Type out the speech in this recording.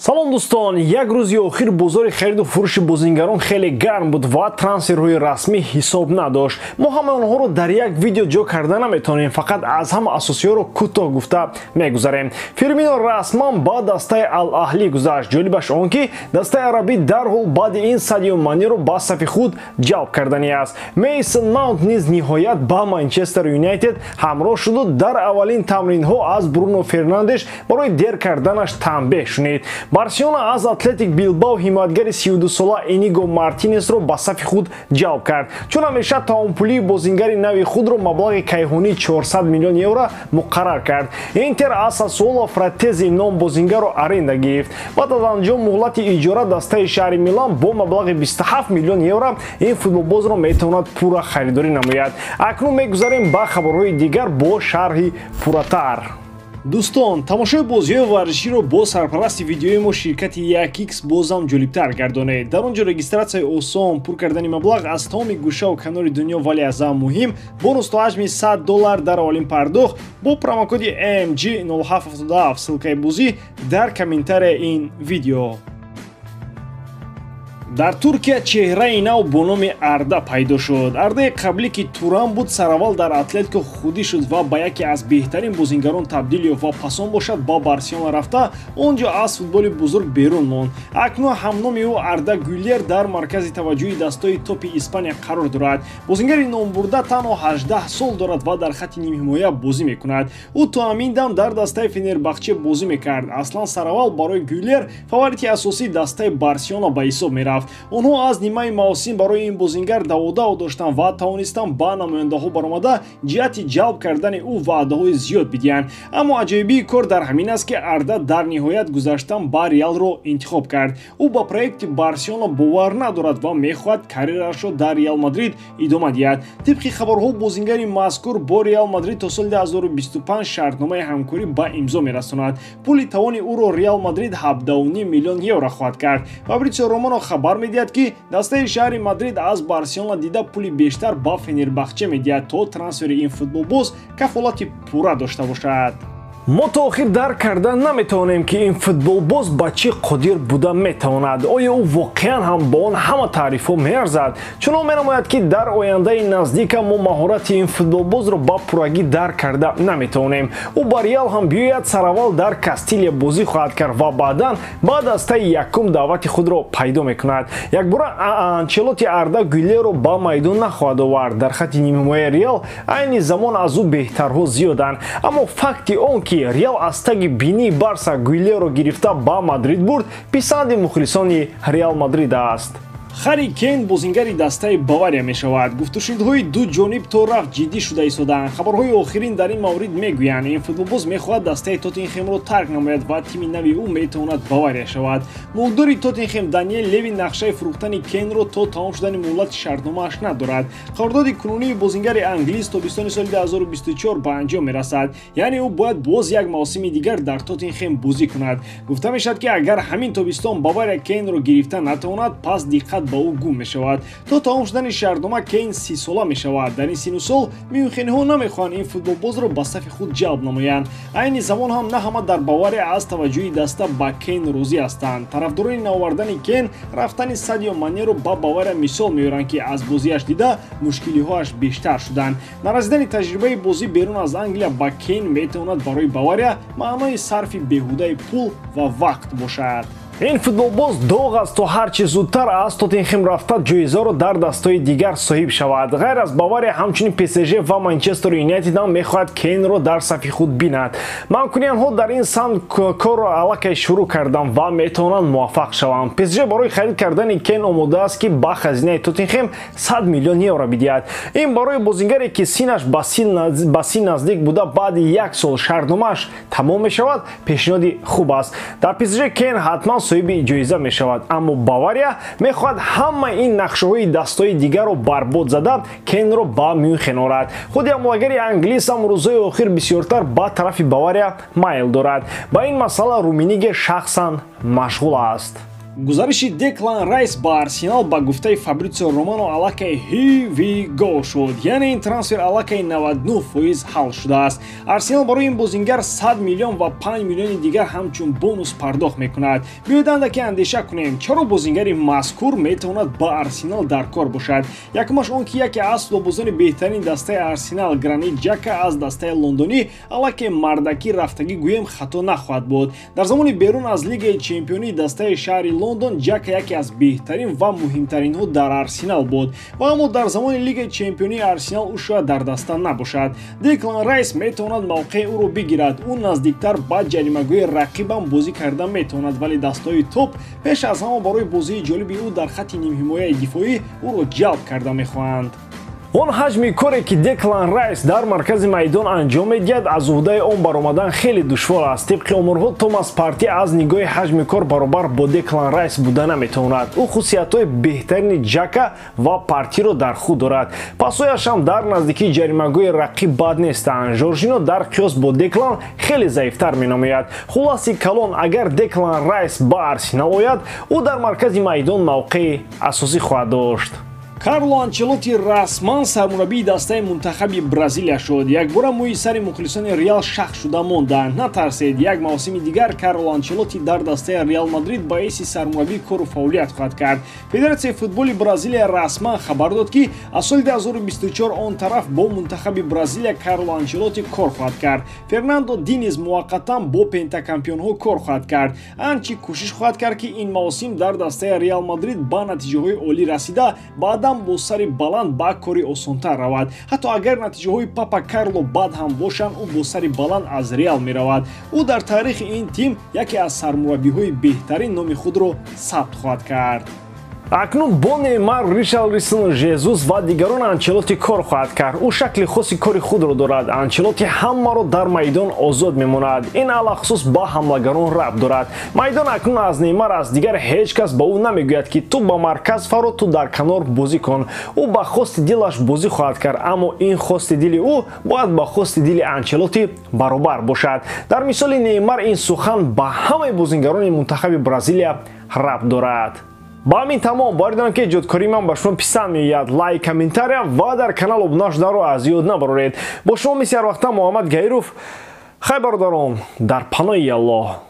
салом дӯстон, як рӯзи охир бозори хариду фурӯши бозингарон хеле гарм буд ва трансферҳои расмӣ ҳисоб надошт. мо ҳама онҳоро дар як видео ҷо карда наметавонем, фақат аз ҳама асосиҳоро кӯтоҳ гуфта мегузарем. Фирмино расман ба дастаи Ал-Аҳлӣ гузашт. ҷолибаш он ки дастаи арабӣ дарҳол баъди ин Садио Манеро ба сафи худ ҷалб кардани аст. Мейсон Маунт низ ниҳоят ба Манчестер Юнайтед ҳамроҳ шуду дар аввалин тамринҳо аз Бруно Фернандеш барои дер карданаш танбеҳ шунид. Барселона аз Атлетик Билбао ҳимоятгари 32-сола Эниго Мартинесро ба сафи худ ҷалб кард. Чун ҳамеша таомпулии бозингари нави худро маблағи кайҳонии 400 миллион евро муқаррар кард. Интер аз Сассуоло Фратези ном бозингаро аренда гирифт. Баъд аз анҷом муҳлати иҷора дастаи шаҳри Милан бо маблағи 27 миллион евро ин футболбозро метавонад пурра харидорӣ намояд. Акнун мегузарем ба хабарҳои дигар бо шарҳи пурратар. дӯстон, тамошои бозиҳои варзиширо бо сарпарасти видеои мо ширкати 1x бозам ҷолибтар гардонед. дар он ҷо регистратсияи осон, пур кардани маблағ аз тамоми гӯшаву канори дунё, вале аз ҳам муҳим, бонус то ҳаҷми $100 дар аввалин пардохт бо промокоди AMG 0777 ссилкаи бозӣ дар комментарияи ин видео. дар Туркия чеҳраи нав бо номи Арда пайдо шуд. Ардаи қаблӣ ки Туран буд, сараввал дар Атлетико худӣ шуд ва ба яке аз беҳтарин бозингарон табдил ёфт ва пасон бошад ба Барселона рафта он ҷо аз футболи бузург берун монд. Акнун ҳамноми ӯ Арда Гюлер дар маркази таваҷҷӯҳи дастои топи Испания қарор дорад. Бозингари номбурда танҳо 18 сол дорад ва дар хатти нимҳимоя бозӣ мекунад. Ӯ то ҳамин дам дар дастаи Фенербахче бозӣ мекард. Аслан сараввал барои Гюлер фаворити асосии дастаи Барселона ба ҳисоб мерафт. онҳо аз нимаи мавсим барои ин бозингар даъводау доштанд ва тавонистанд ба намояндаҳо баромада ҷиҳати ҷалб кардани ӯ ваъдаҳои зиёд бидиҳанд. Аммо аҷоибии кор дар ҳамин аст ки Арда дар ниҳоят гузаштан ба Реалро интихоб кард. ӯ ба проекти Барселона бовар надорад ва мехоҳад карьерашро дар Реал Мадрид идома диҳад. тибқи хабарҳо, бозингари мазкур бо Реал Мадрид то соли 2025 шартномаи ҳамкорӣ ба имзо мерасонад. пули тавони ӯро Реал Мадрид 17.5 миллион евро хоҳад кард. Фабрицио Романо хабар медиҳад ки дастаи шаҳри Мадрид аз Барселона дида пули бештар ба Фенербахче медиҳад то трансфери ин футболбоз кафолати пурра дошта бошад. мо то охир дарк карда наметавонем ки ин футболбоз ба чӣ қодир буда метавонад. оё ӯ воқеан ҳам ба он ҳама таърифҳо меарзад? чунон менамояд ки дар ояндаи наздика мо маҳорати ин футболбозро ба пуррагӣ дарк карда наметавонем. ӯ ба Реал ҳам биёяд, сараввал дар Кастилия бозӣ хоҳад кард ва баъдан ба дастаи якум даъвати худро пайдо мекунад. якбора Анчелоти Арда Гюлерро ба майдон нахоҳад овард. дар хатти нимҳимояи Реал айни замон аз ӯ беҳтарҳо зиёданд. аммо факти он ки Реал аз таги бинии Барса Гюлерро гирифта ба Мадрид бурд, писанди мухлисони Реал Мадрид аст. Хари Кейн бозингари дастаи Бавария мешавад. гуфтушунидҳои ду ҷониб то рафт ҷиддӣ шуда истоданд. хабарҳои охирин дар ин маврид мегӯянд, ин футболбоз мехоҳад дастаи Тоттенхемро тарк намояд ва тими нави ӯ метавонад Бавария шавад. мулкдори Тоттенхем Даниэл Леви нақшаи фурӯхтани Кейнро то тамом шудани муҳлати шартномааш надорад. қарордоди кунунии бозингари англис тобистони соли 2024 ба анҷом мерасад. яъне ӯ бояд боз як мавсими дигар дар Тоттенхем бозӣ кунад. гуфта мешавад ки агар ҳамин тобистон Бавария Кейнро гирифта натавонад, пас диққат ба ӯ гум мешавад. то тамом шудани шартнома Кейн 30 сола мешавад. дар ин сину сол мюнхениҳо намехоҳанд ин футболбозро ба сафи худ ҷалб намоянд. айни замон ҳам на ҳама дар Бавария аз таваҷҷӯҳи даста ба Кейн розӣ ҳастанд. тарафдорони навовардани Кейн рафтани Садио Манеро ба Бавария мисол меёранд ки аз бозиаш дида мушкилиҳояш бештар шуданд. наразидани таҷрибаи бозӣ берун аз Англия ба Кейн метавонад барои Бавария маънои сарфи беҳудаи пул ва вақт бошад. ин футболбоз доғ аст то ҳарчи зудтар аз Тоттенхем рафта ҷоизаро дар дастаи дигар соҳиб шавад. ғайр аз Бавария, ҳамчунин PSG ва Манчестер Юнайтед ҳам мехоҳад Кейнро дар сафи худ бинад. манкуниянҳо дар ин самт корро аллакай шурӯъ карданд ва метавонанд муваффақ шаванд. PSG барои харид кардани Кейн омода аст ки ба хазинаи Тоттенхем 100 миллион евро бидиҳад. ин барои бозингаре ки синаш ба син наздик буда баъди як сол шартномааш тамом мешавад, пешниҳоди хуб аст. дар PSG Кейн ҳатман соҳиби ҷоиза мешавад, аммо Бавария мехоҳад ҳама ин нақшаҳои дастаи дигарро барбод зада Кейнро ба Мюнхен орад. худи ҳамлагари англис ҳам рӯзҳои охир бисёртар ба тарафи Бавария майл дорад. ба ин масъала Руминиге шахсан машғул аст. гузариши Деклан Райс ба Арсенал ба гуфтаи Фабрицио Романо аллакай here we go шуд, яъне ин трансфер аллакай 99% ҳал шудааст. Арсенал барои ин бозингар 100 миллион ва 5 миллиони дигар ҳамчун бонус пардохт мекунад. Биёед андаке андеша кунем, чаро бозингари мазкур метавонад ба Арсенал дар кор бошад. Якумаш он ки яке аз футболбозони беҳтарини дастаи Арсенал Гранит Джака аз дастаи лондонӣ аллакай мардакӣ рафтагӣ гӯем хато нахоҳад буд. Дар замони берун аз Лигаи Чемпионии дастаи шаҳри Лондон Джака яке аз беҳтарин ва муҳимтаринҳо дар Арсенал буд, ва аммо дар замони Лигаи Чемпионии Арсенал ӯ шояд дар даста набошад. Деклан Райс метавонад мавқеи ӯро бигирад. Ӯ наздиктар ба ҷаримагӯи рақибам бозӣ карда метавонад, вале дастаҳои топ пеш аз ҳама барои бозии ҷолиби ӯ дар хатти нимҳимояи дифоӣ ӯро ҷалб карда мехоҳанд. Он ҳаҷми коре ки Деклан Райс дар маркази майдон анҷом медиҳад, аз уҳдаи он баромадан хеле душвор аст. Тибқи оморҳо Томас Парти аз нигоҳи ҳаҷми кор баробар бо Деклан Райс буда наметавонад. ӯ хусусиятҳои беҳтарини Джака ва Партиро дар худ дорад. Пасҳояшам дар наздикии ҷаримагӯи рақиб бад нестанд. Жоржино дар қиёс бо Деклан хеле заифтар менамояд. Хулоси калон, агар Деклан Райс ба Арсенал ояд, ӯ дар маркази майдон мавқеи асосӣ хоҳад дошт. Карло Анчелоти расман сармураббии дастаи мунтахаби Бразилия шуд. Якбора мӯи сари мухлисони Реал шах шуда монданд. Натарсед, як мавсими дигар Карло Анчелоти дар дастаи Реал Мадрид ба ҳайси сармураббии кору фаъолият хоҳад кард. Федератсияи футболи Бразилия расман хабар дод ки аз соли 2024 он тараф бо мунтахаби Бразилия Карло Анчелоти кор хоҳад кард. Фернандо Динез муваққатан бо пентакампионҳо кор хоҳад кард. Анчи кӯшиш хоҳад кард ки ин мавсим дар дастаи Реал Мадрид ба натиҷаҳои олӣ расида баъдан бо сари баланд ба кори осонтар равад. Ҳатто агар натиҷаҳои Папа Карло бад ҳам бошанд, ӯ бо сари баланд аз Реал меравад. ӯ дар таърихи ин тим яке аз сармураббиҳои беҳтарин номи худро сабт хоҳад кард. Акнун бо Неймар, Ришарлисон, Жезус ва дигарон Анчелоти кор хоҳад кард. ӯ шакли хоси кори худро дорад. Анчелоти ҳамаро дар майдон озод мемонад. ин алахусус ба ҳамлагарон рабт дорад. Майдон акнун аз Неймар аст. Дигар ҳеҷ кас ба ӯ намегӯяд ки ту ба марказ фаро, ту дар канор бозӣ кун. ӯ ба хости дилаш бозӣ хоҳад кард, аммо ин хости дили ӯ бояд ба хости дили Анчелоти баробар бошад. Дар мисоли Неймар ин сухан ба ҳамаи бозингарони мунтахаби Бразилия рабт дорад. Ба ҳамин тамом боридан ки ҷодкории ман ба шумо писанд меояд, лайк, комментария ва дар канал обуна шуданро аз ёд набароред. Бо шумо мисли ҳар вақта Муҳаммад Гаиров. Хай бародарон, дар паноҳи Аллоҳ.